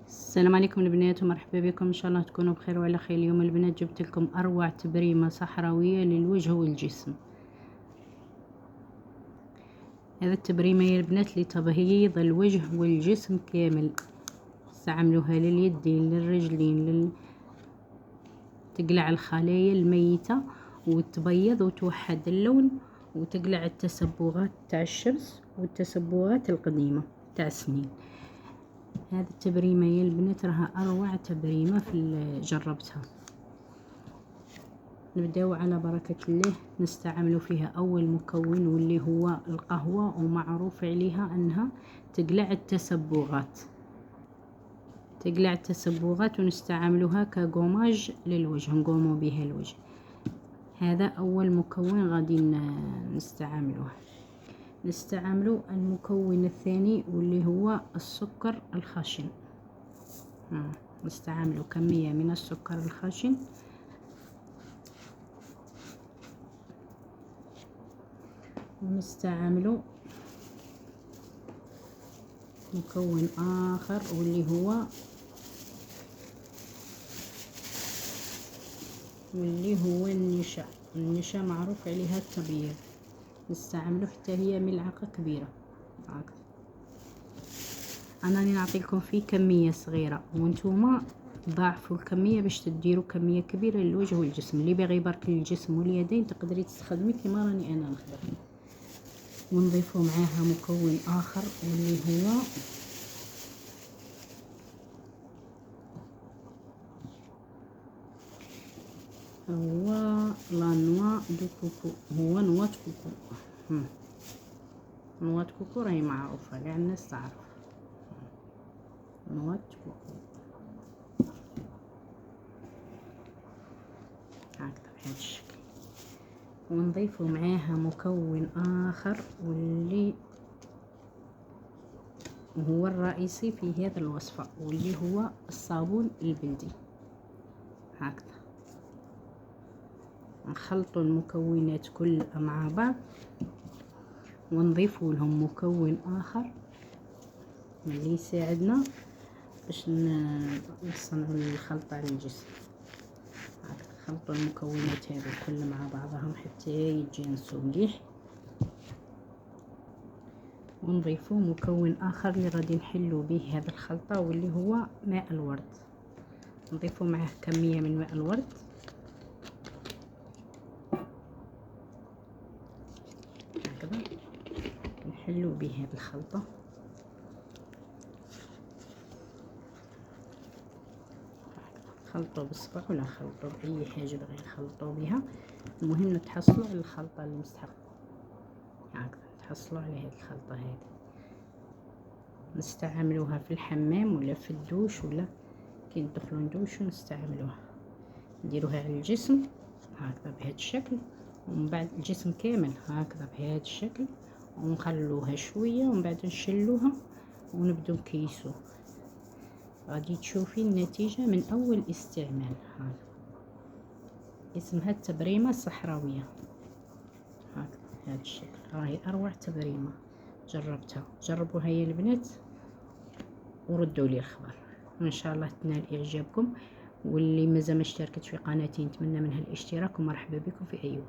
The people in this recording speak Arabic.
السلام عليكم البنات ومرحبا بكم. ان شاء الله تكونوا بخير وعلى خير. اليوم البنات جبت لكم اروع تبريمه صحراويه للوجه والجسم. هذا التبريمه يا البنات لتبييض الوجه والجسم كامل. استعملوها لليدين للرجلين تقلع الخلايا الميته وتبيض وتوحد اللون وتقلع التسبغات تاع الشمس والتسبغات القديمه تاع السنين. هذه التبريمه يا البنات راها اروع تبريمه جربتها. نبداو على بركه الله. نستعملوا فيها اول مكون واللي هو القهوه، ومعروف عليها انها تقلع التسبغات ونستعملوها كقوماج للوجه، نقوموا بها الوجه. هذا اول مكون غادي نستعملوا المكون الثاني واللي هو السكر الخشن. نستعملوا كمية من السكر الخشن ونستعملوا مكون آخر واللي هو النشا معروف عليها التبييض. نستعملوا حتى هي ملعقة كبيرة هكذا. انا نعطي لكم فيه كميه صغيره وانتوما ضاعفوا الكميه باش تديروا كميه كبيره للوجه والجسم. اللي باغي برك للجسم واليدين تقدري تستخدمي كيما راني انا نخدم. ونضيفوا معاها مكون اخر واللي هو لا نوا دو كوكو. هو نواة كوكو. نواة كوكو راهي معروفه كاع الناس تعرف نواة كوكو هكذا بهذا الشكل. ونضيفوا معاها مكون اخر واللي هو الرئيسي في هذا الوصفه واللي هو الصابون البلدي. هكذا نخلطوا المكونات كلها مع بعض ونضيفوا لهم مكون اخر اللي يساعدنا باش نصنعوا الخلطه للجسم. خلطوا المكونات هذه كلها مع بعضهم حتى يتجانسوا مليح. ونضيفوا مكون اخر اللي غادي نحلوا به هذه الخلطه واللي هو ماء الورد. نضيفوا معه كميه من ماء الورد هكذا نحلوا به هذه الخلطه. خلطوا بالصبع ولا خلطوا باي حاجه بغي نخلطوا بها، المهم نتحصلوا على الخلطه اللي مستحقه. هكذا نتحصلوا على هذه الخلطه هذه. نستعملوها في الحمام ولا في الدوش ولا كي ندخلوا ندوشو نستعملوها. نديروها على الجسم هكذا بهذا الشكل، ومن بعد الجسم كامل هكذا بهذا الشكل، ونخلوها شويه ومن بعد نشلوها ونبدو نكيسو. غادي تشوفي النتيجة من أول استعمال. اسمها التبريمة الصحراوية هكذا بهذا الشكل. راهي أروع تبريمة جربتها. جربوها يا البنات وردوا لي الخبر. وإن شاء الله تنال إعجابكم. واللي مازال ما اشتركتش في قناتي نتمنى منها الاشتراك، ومرحبا بكم في أي وقت.